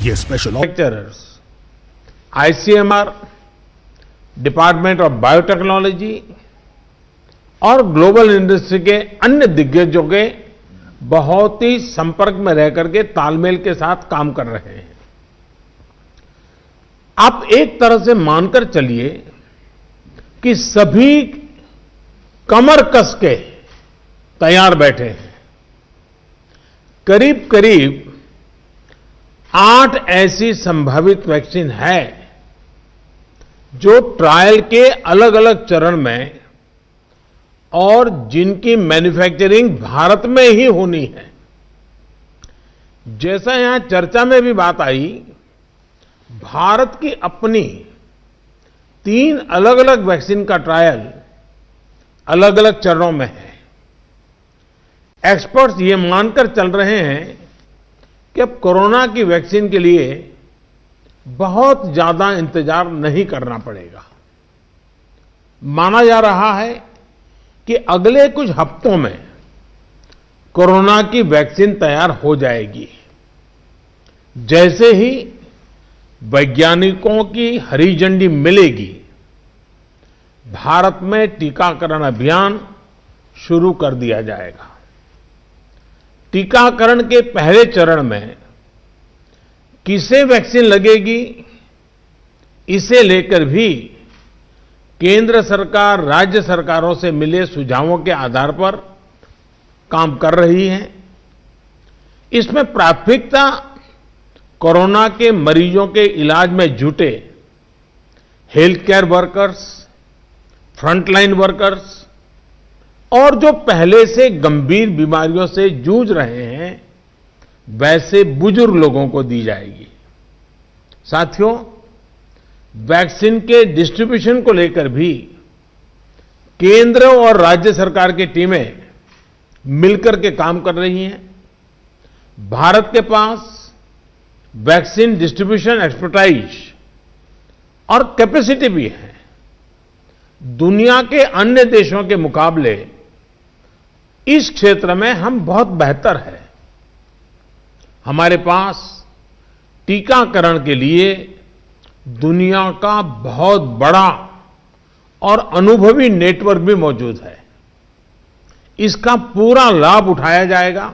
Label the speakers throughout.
Speaker 1: ये special
Speaker 2: manufacturers, ICMR, department of biotechnology और global industry के अन्य दिग्गजों के बहुत ही संपर्क में रह करके तालमेल के साथ काम कर रहे हैं। आप एक तरह से मानकर चलिए कि सभी कमर कस के तैयार बैठे हैं। करीब करीब 8 ऐसी संभावित वैक्सीन है जो ट्रायल के अलग अलग चरण में और जिनकी मैन्युफैक्चरिंग भारत में ही होनी है। जैसा यहां चर्चा में भी बात आई, भारत की अपनी 3 अलग अलग वैक्सीन का ट्रायल अलग अलग चरणों में है। एक्सपर्ट्स ये मानकर चल रहे हैं कि अब कोरोना की वैक्सीन के लिए बहुत ज्यादा इंतजार नहीं करना पड़ेगा। माना जा रहा है कि अगले कुछ हफ्तों में कोरोना की वैक्सीन तैयार हो जाएगी। जैसे ही वैज्ञानिकों की हरी झंडी मिलेगी, भारत में टीकाकरण अभियान शुरू कर दिया जाएगा। टीकाकरण के पहले चरण में किसे वैक्सीन लगेगी, इसे लेकर भी केंद्र सरकार राज्य सरकारों से मिले सुझावों के आधार पर काम कर रही है। इसमें प्राथमिकता कोरोना के मरीजों के इलाज में जुटे health care workers, frontline workers और जो पहले से गंभीर बीमारियों से जूझ रहे हैं वैसे बुजुर्ग लोगों को दी जाएगी। साथियों, वैक्सीन के डिस्ट्रीब्यूशन को लेकर भी केंद्र और राज्य सरकार की टीमें मिलकर के काम कर रही हैं। भारत के पास वैक्सीन डिस्ट्रीब्यूशन एक्सपर्टाइज और कैपेसिटी भी है। दुनिया के अन्य देशों के मुकाबले इस क्षेत्र में हम बहुत बेहतर हैं। हमारे पास टीकाकरण के लिए दुनिया का बहुत बड़ा और अनुभवी नेटवर्क भी मौजूद है। इसका पूरा लाभ उठाया जाएगा।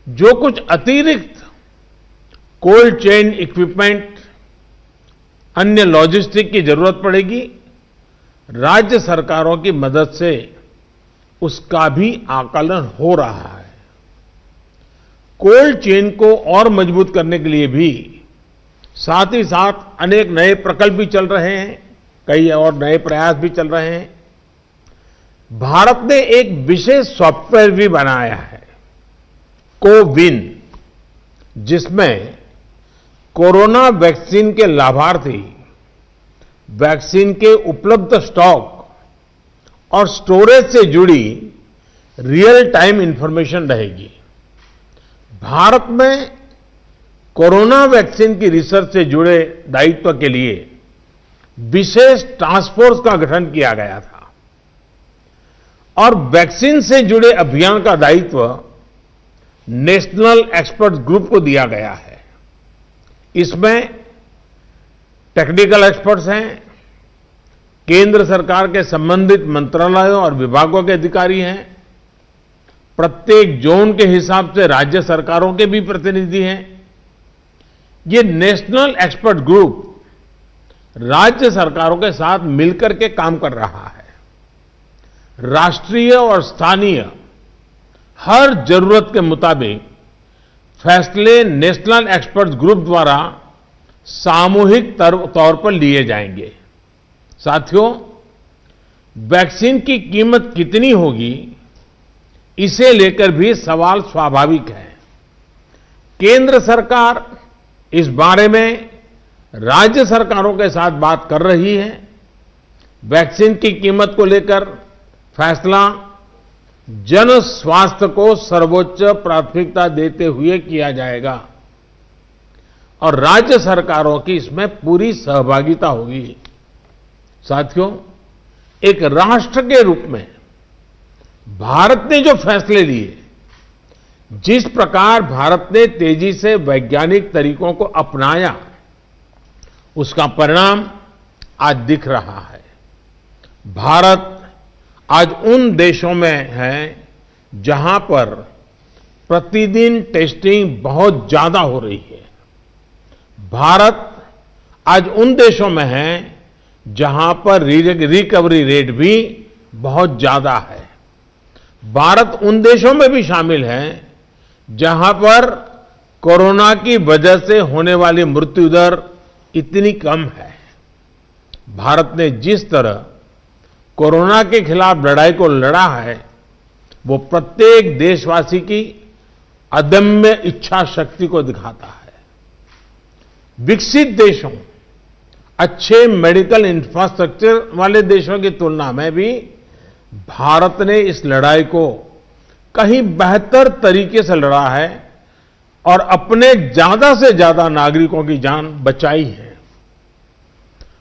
Speaker 2: जो कुछ अतिरिक्त कोल्ड चेन इक्विपमेंट, अन्य लॉजिस्टिक की जरूरत पड़ेगी, राज्य सरकारों की मदद से उसका भी आकलन हो रहा है। कोल्ड चेन को और मजबूत करने के लिए भी साथ ही साथ अनेक नए प्रकल्प भी चल रहे हैं, कई और नए प्रयास भी चल रहे हैं। भारत ने एक विशेष सॉफ्टवेयर भी बनाया है, कोविन, जिसमें कोरोना वैक्सीन के लाभार्थी वैक्सीन के उपलब्ध स्टॉक और स्टोरेज से जुड़ी रियल टाइम इंफॉर्मेशन रहेगी। भारत में कोरोना वैक्सीन की रिसर्च से जुड़े दायित्व के लिए विशेष टास्क फोर्स का गठन किया गया था और वैक्सीन से जुड़े अभियान का दायित्व नेशनल एक्सपर्ट ग्रुप को दिया गया है। इसमें टेक्निकल एक्सपर्ट्स हैं, केंद्र सरकार के संबंधित मंत्रालयों और विभागों के अधिकारी हैं, प्रत्येक जोन के हिसाब से राज्य सरकारों के भी प्रतिनिधि हैं। ये नेशनल एक्सपर्ट ग्रुप राज्य सरकारों के साथ मिलकर के काम कर रहा है। राष्ट्रीय और स्थानीय हर जरूरत के मुताबिक फैसले नेशनल एक्सपर्ट ग्रुप द्वारा सामूहिक तौर पर लिए जाएंगे। साथियों, वैक्सीन की कीमत कितनी होगी, इसे लेकर भी सवाल स्वाभाविक है। केंद्र सरकार इस बारे में राज्य सरकारों के साथ बात कर रही है। वैक्सीन की कीमत को लेकर फैसला जन स्वास्थ्य को सर्वोच्च प्राथमिकता देते हुए किया जाएगा और राज्य सरकारों की इसमें पूरी सहभागिता होगी। साथियों, एक राष्ट्र के रूप में भारत ने जो फैसले लिए, जिस प्रकार भारत ने तेजी से वैज्ञानिक तरीकों को अपनाया, उसका परिणाम आज दिख रहा है। भारत आज उन देशों में है जहां पर प्रतिदिन टेस्टिंग बहुत ज्यादा हो रही है। भारत आज उन देशों में है जहां पर रिकवरी रेट भी बहुत ज्यादा है। भारत उन देशों में भी शामिल है जहां पर कोरोना की वजह से होने वाली मृत्यु दर इतनी कम है। भारत ने जिस तरह कोरोना के खिलाफ लड़ाई को लड़ा है, वो प्रत्येक देशवासी की अदम्य इच्छा शक्ति को दिखाता है। विकसित देशों, अच्छे मेडिकल इंफ्रास्ट्रक्चर वाले देशों की तुलना में भी भारत ने इस लड़ाई को कहीं बेहतर तरीके से लड़ा है और अपने ज्यादा से ज्यादा नागरिकों की जान बचाई है।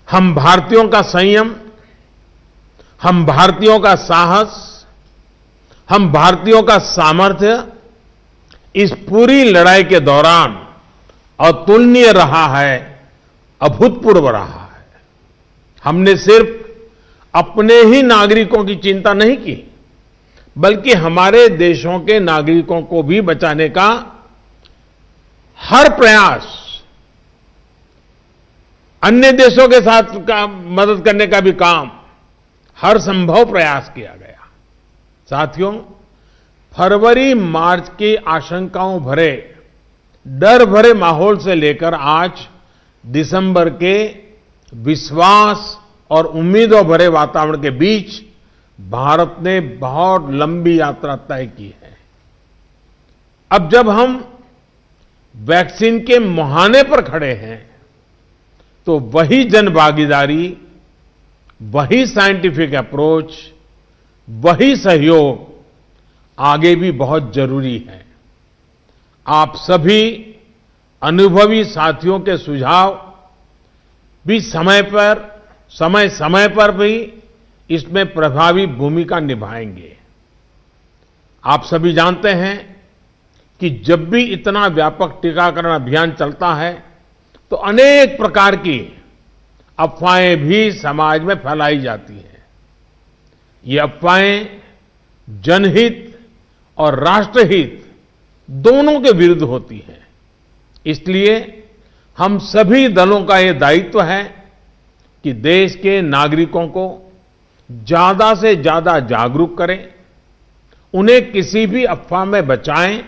Speaker 2: हम भारतीयों का संयम, हम भारतीयों का साहस, हम भारतीयों का सामर्थ्य इस पूरी लड़ाई के दौरान अतुलनीय रहा है, अभूतपूर्व रहा है। हमने सिर्फ अपने ही नागरिकों की चिंता नहीं की, बल्कि हमारे देशों के नागरिकों को भी बचाने का हर प्रयास, अन्य देशों के साथ मदद करने का भी काम, हर संभव प्रयास किया गया। साथियों, फरवरी मार्च की आशंकाओं भरे, डर भरे माहौल से लेकर आज दिसंबर के विश्वास और उम्मीदों भरे वातावरण के बीच भारत ने बहुत लंबी यात्रा तय की है। अब जब हम वैक्सीन के मुहाने पर खड़े हैं, तो वही जन भागीदारी, वही साइंटिफिक अप्रोच, वही सहयोग आगे भी बहुत जरूरी है। आप सभी अनुभवी साथियों के सुझाव भी समय समय पर भी इसमें प्रभावी भूमिका निभाएंगे। आप सभी जानते हैं कि जब भी इतना व्यापक टीकाकरण अभियान चलता है, तो अनेक प्रकार की अफवाहें भी समाज में फैलाई जाती हैं। ये अफवाहें जनहित और राष्ट्रहित दोनों के विरुद्ध होती हैं। इसलिए हम सभी दलों का ये दायित्व है कि देश के नागरिकों को ज्यादा से ज्यादा जागरूक करें, उन्हें किसी भी अफवाह में बचाएं।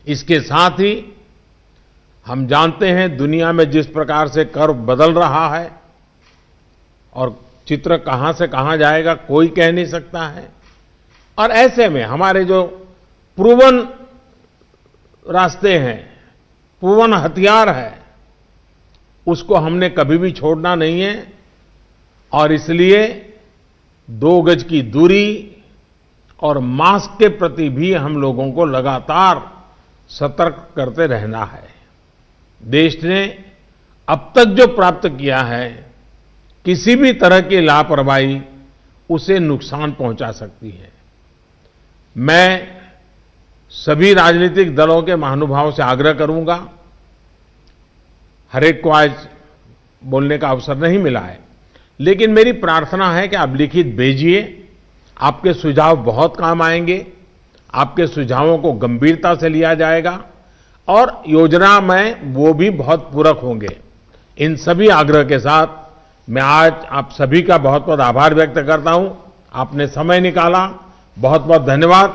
Speaker 2: इसके साथ ही हम जानते हैं दुनिया में जिस प्रकार से कर्व बदल रहा है और चित्र कहां से कहां जाएगा कोई कह नहीं सकता है, और ऐसे में हमारे जो प्रूवन रास्ते हैं, प्रूवन हथियार है, उसको हमने कभी भी छोड़ना नहीं है। और इसलिए 2 गज की दूरी और मास्क के प्रति भी हम लोगों को लगातार सतर्क करते रहना है। देश ने अब तक जो प्राप्त किया है, किसी भी तरह की लापरवाही उसे नुकसान पहुंचा सकती है। मैं सभी राजनीतिक दलों के महानुभावों से आग्रह करूंगा, हर एक को आज बोलने का अवसर नहीं मिला है, लेकिन मेरी प्रार्थना है कि आप लिखित भेजिए। आपके सुझाव बहुत काम आएंगे, आपके सुझावों को गंभीरता से लिया जाएगा और योजना में वो भी बहुत पूरक होंगे। इन सभी आग्रह के साथ मैं आज आप सभी का बहुत बहुत आभार व्यक्त करता हूं। आपने समय निकाला, बहुत बहुत धन्यवाद।